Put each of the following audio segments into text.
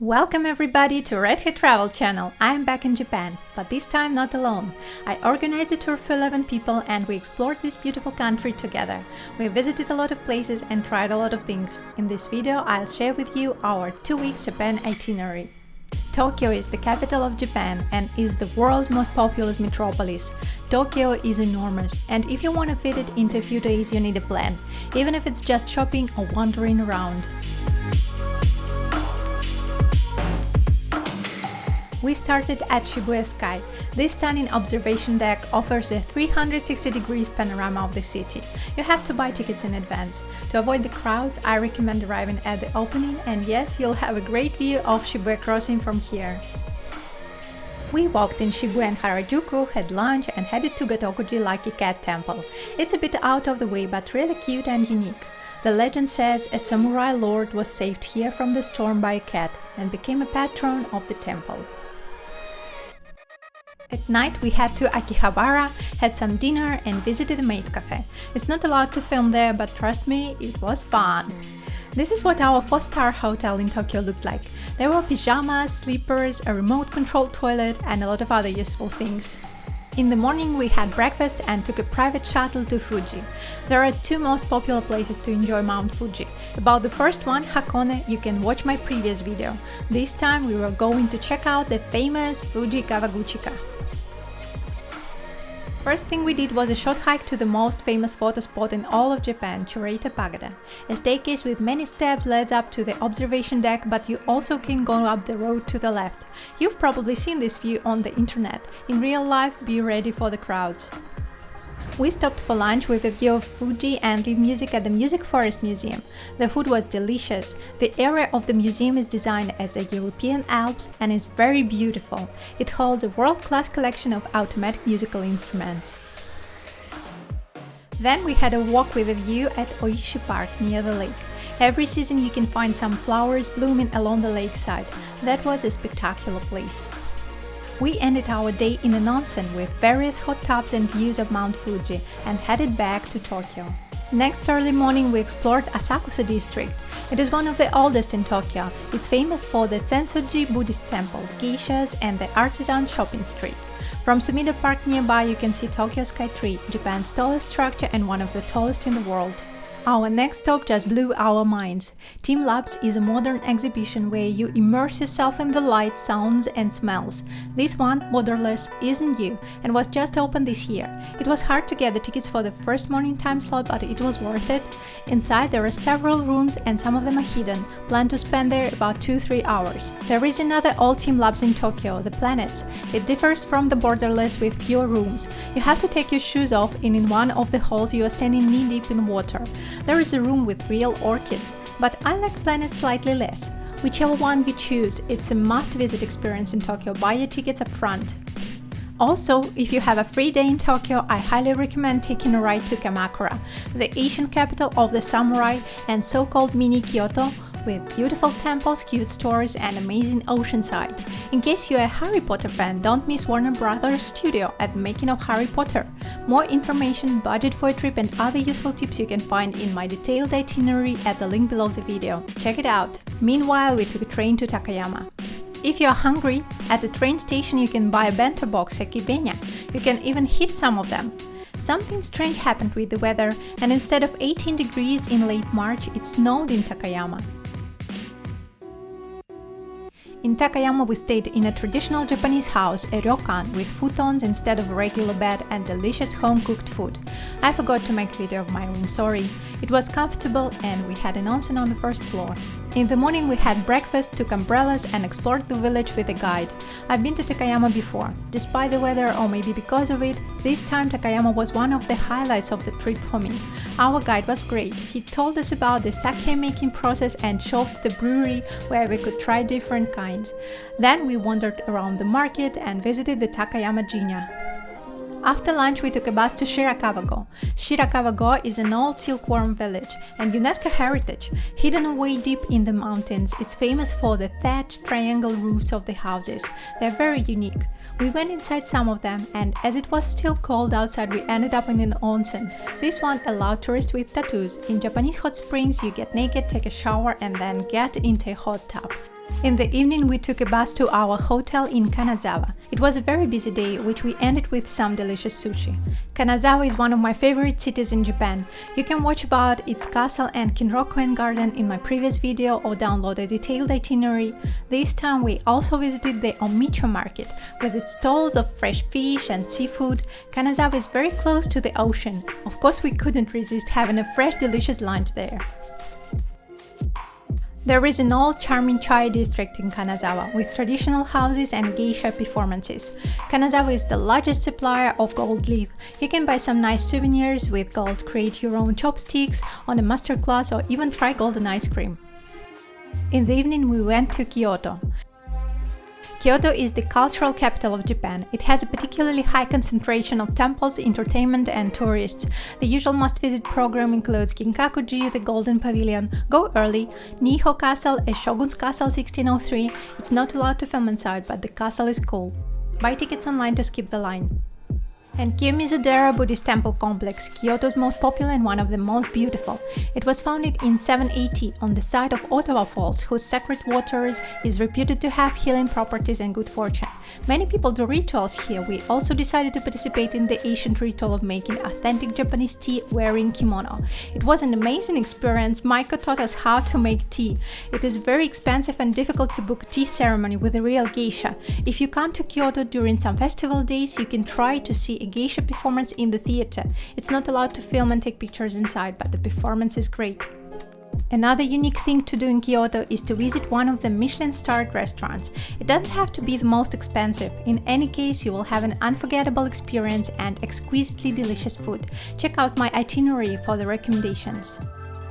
Welcome everybody to Red Hat Travel Channel. I'm back in Japan, but this time not alone. I organized a tour for 11 people and we explored this beautiful country together. We visited a lot of places and tried a lot of things. In this video, I'll share with you our 2 weeks Japan itinerary. Tokyo is the capital of Japan and is the world's most populous metropolis. Tokyo is enormous, and if you want to fit it into a few days, you need a plan, even if it's just shopping or wandering around. We started at Shibuya Sky. This stunning observation deck offers a 360 degrees panorama of the city. You have to buy tickets in advance. To avoid the crowds, I recommend arriving at the opening, and yes, you'll have a great view of Shibuya Crossing from here. We walked in Shibuya and Harajuku, had lunch and headed to Gatokuji Lucky Cat Temple. It's a bit out of the way but really cute and unique. The legend says a samurai lord was saved here from the storm by a cat and became a patron of the temple. At night we head to Akihabara, had some dinner and visited a maid cafe. It's not allowed to film there, but trust me, it was fun. This is what our 4-star hotel in Tokyo looked like. There were pajamas, sleepers, a remote-controlled toilet and a lot of other useful things. In the morning we had breakfast and took a private shuttle to Fuji. There are 2 most popular places to enjoy Mount Fuji. About the first one, Hakone, you can watch my previous video. This time we were going to check out the famous Fujikawaguchiko. First thing we did was a short hike to the most famous photo spot in all of Japan, Chureta Pagoda. A staircase with many steps leads up to the observation deck, but you also can go up the road to the left. You've probably seen this view on the internet. In real life, be ready for the crowds. We stopped for lunch with a view of Fuji and live music at the Music Forest Museum. The food was delicious. The area of the museum is designed as a European Alps and is very beautiful. It holds a world-class collection of automatic musical instruments. Then we had a walk with a view at Oishi Park near the lake. Every season you can find some flowers blooming along the lakeside. That was a spectacular place. We ended our day in an onsen with various hot tubs and views of Mount Fuji and headed back to Tokyo. Next early morning we explored Asakusa district. It is one of the oldest in Tokyo. It's famous for the Sensoji Buddhist temple, geishas and the artisan shopping street. From Sumida Park nearby you can see Tokyo Sky Tree, Japan's tallest structure and one of the tallest in the world. Our next stop just blew our minds. Team Labs is a modern exhibition where you immerse yourself in the lights, sounds and smells. This one, Borderless, isn't new and was just opened this year. It was hard to get the tickets for the first morning time slot, but it was worth it. Inside there are several rooms and some of them are hidden. Plan to spend there about 2-3 hours. There is another old Team Labs in Tokyo, the Planets. It differs from the Borderless with fewer rooms. You have to take your shoes off and in one of the halls you are standing knee-deep in water. There is a room with real orchids, but I like Planet slightly less. Whichever one you choose, it's a must-visit experience in Tokyo. Buy your tickets up front. Also, if you have a free day in Tokyo, I highly recommend taking a ride to Kamakura, the ancient capital of the samurai and so-called mini Kyoto, with beautiful temples, cute stores and amazing oceanside. In case you're a Harry Potter fan, don't miss Warner Brothers studio at the making of Harry Potter. More information, budget for a trip and other useful tips you can find in my detailed itinerary at the link below the video. Check it out. Meanwhile, we took a train to Takayama. If you're hungry, at the train station you can buy a bento box sekibenya. You can even hit some of them. Something strange happened with the weather, and instead of 18 degrees in late March, it snowed in Takayama. In Takayama we stayed in a traditional Japanese house, a ryokan, with futons instead of a regular bed and delicious home-cooked food. I forgot to make a video of my room, sorry. It was comfortable and we had an onsen on the first floor. In the morning we had breakfast, took umbrellas and explored the village with a guide. I've been to Takayama before. Despite the weather or maybe because of it, this time Takayama was one of the highlights of the trip for me. Our guide was great. He told us about the sake making process and showed the brewery where we could try different kinds. Then we wandered around the market and visited the Takayama Jinya. After lunch we took a bus to Shirakawa. Shirakawa is an old silkworm village and UNESCO heritage. Hidden away deep in the mountains, it's famous for the thatched triangle roofs of the houses. They're very unique. We went inside some of them and as it was still cold outside we ended up in an onsen. This one allowed tourists with tattoos. In Japanese hot springs you get naked, take a shower and then get into a hot tub. In the evening, we took a bus to our hotel in Kanazawa. It was a very busy day, which we ended with some delicious sushi. Kanazawa is one of my favorite cities in Japan. You can watch about its castle and Kinroku garden in my previous video or download a detailed itinerary. This time we also visited the Omicho market. With its stalls of fresh fish and seafood, Kanazawa is very close to the ocean. Of course, we couldn't resist having a fresh delicious lunch there. There is an old charming chai district in Kanazawa, with traditional houses and geisha performances. Kanazawa is the largest supplier of gold leaf. You can buy some nice souvenirs with gold, create your own chopsticks on a masterclass, or even try golden ice cream. In the evening we went to Kyoto. Kyoto is the cultural capital of Japan. It has a particularly high concentration of temples, entertainment and tourists. The usual must-visit program includes Kinkakuji, the Golden Pavilion, Go Early, Niho Castle, a Shogun's Castle 1603. It's not allowed to film inside, but the castle is cool. Buy tickets online to skip the line. And Kiyomizu-dera Buddhist Temple Complex, Kyoto's most popular and one of the most beautiful. It was founded in 780 on the site of Ottawa Falls, whose sacred waters is reputed to have healing properties and good fortune. Many people do rituals here. We also decided to participate in the ancient ritual of making authentic Japanese tea wearing kimono. It was an amazing experience. Maiko taught us how to make tea. It is very expensive and difficult to book a tea ceremony with a real geisha. If you come to Kyoto during some festival days, you can try to see a geisha performance in the theater. It's not allowed to film and take pictures inside, but the performance is great. Another unique thing to do in Kyoto is to visit one of the Michelin-starred restaurants. It doesn't have to be the most expensive. In any case, you will have an unforgettable experience and exquisitely delicious food. Check out my itinerary for the recommendations.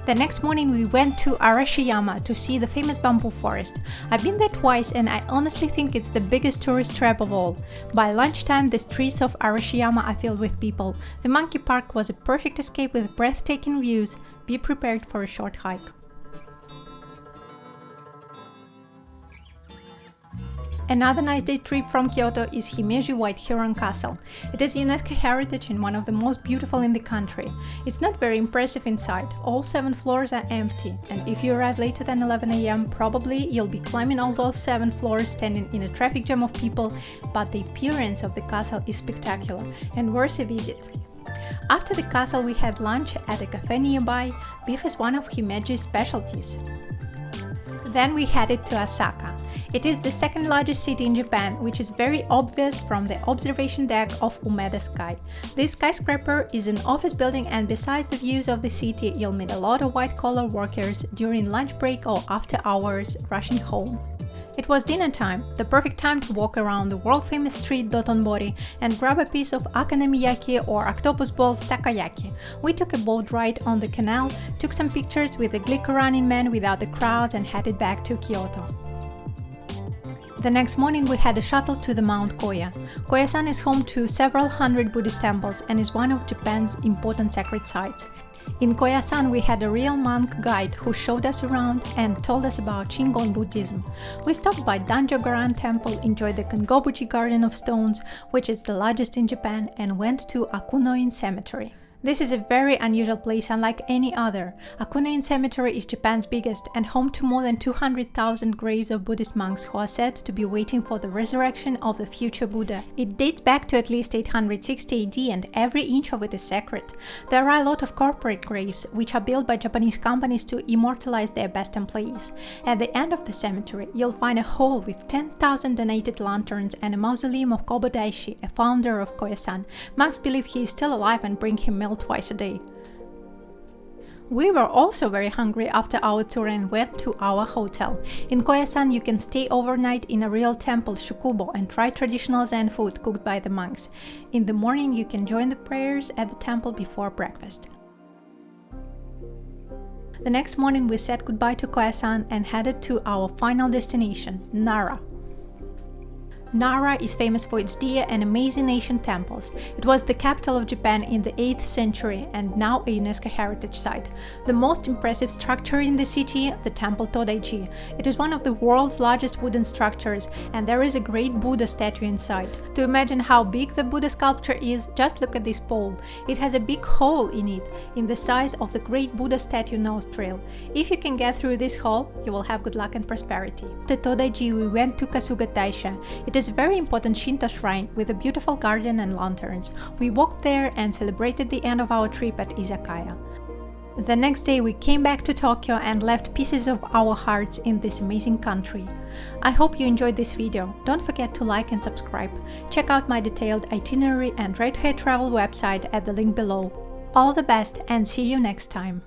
The next morning we went to Arashiyama to see the famous bamboo forest. I've been there twice and I honestly think it's the biggest tourist trap of all. By lunchtime the streets of Arashiyama are filled with people. The monkey park was a perfect escape with breathtaking views. Be prepared for a short hike. Another nice day trip from Kyoto is Himeji White Heron Castle. It is UNESCO heritage and one of the most beautiful in the country. It's not very impressive inside. All 7 floors are empty, and if you arrive later than 11 AM, probably you'll be climbing all those 7 floors standing in a traffic jam of people, but the appearance of the castle is spectacular and worth a visit. After the castle we had lunch at a cafe nearby. Beef is one of Himeji's specialties. Then we headed to Osaka. It is the second largest city in Japan, which is very obvious from the observation deck of Umeda Sky. This skyscraper is an office building, and besides the views of the city, you'll meet a lot of white-collar workers during lunch break or after hours rushing home. It was dinner time, the perfect time to walk around the world-famous street Dotonbori and grab a piece of akanamiyaki or octopus balls takoyaki. We took a boat ride on the canal, took some pictures with the glicker running man without the crowd and headed back to Kyoto. The next morning we had a shuttle to the Mount Koya. Koyasan is home to several hundred Buddhist temples and is one of Japan's important sacred sites. In Koyasan we had a real monk guide who showed us around and told us about Shingon Buddhism. We stopped by Danjo-garan Temple, enjoyed the Kangobuchi Garden of Stones, which is the largest in Japan, and went to Akunoin Cemetery. This is a very unusual place, unlike any other. Akunoin Cemetery is Japan's biggest and home to more than 200,000 graves of Buddhist monks who are said to be waiting for the resurrection of the future Buddha. It dates back to at least 860 AD and every inch of it is sacred. There are a lot of corporate graves, which are built by Japanese companies to immortalize their best employees. At the end of the cemetery, you'll find a hall with 10,000 donated lanterns and a mausoleum of Kobo Daishi, a founder of Koyasan. Monks believe he is still alive and bring him milk twice a day. We were also very hungry after our tour and went to our hotel. In Koyasan you can stay overnight in a real temple, Shukubo, and try traditional Zen food cooked by the monks. In the morning you can join the prayers at the temple before breakfast. The next morning we said goodbye to Koyasan and headed to our final destination, Nara. Nara is famous for its deer and amazing ancient temples. It was the capital of Japan in the 8th century and now a UNESCO heritage site. The most impressive structure in the city, the temple Todaiji. It is one of the world's largest wooden structures, and there is a great Buddha statue inside. To imagine how big the Buddha sculpture is, just look at this pole. It has a big hole in it, in the size of the great Buddha statue nostril. If you can get through this hole, you will have good luck and prosperity. The Todaiji we went to Kasuga Taisha. It is a very important Shinto shrine with a beautiful garden and lanterns. We walked there and celebrated the end of our trip at izakaya. The next day we came back to Tokyo and left pieces of our hearts in this amazing country. I hope you enjoyed this video. Don't forget to like and subscribe. Check out my detailed itinerary and Red Hair Travel website at the link below. All the best and see you next time!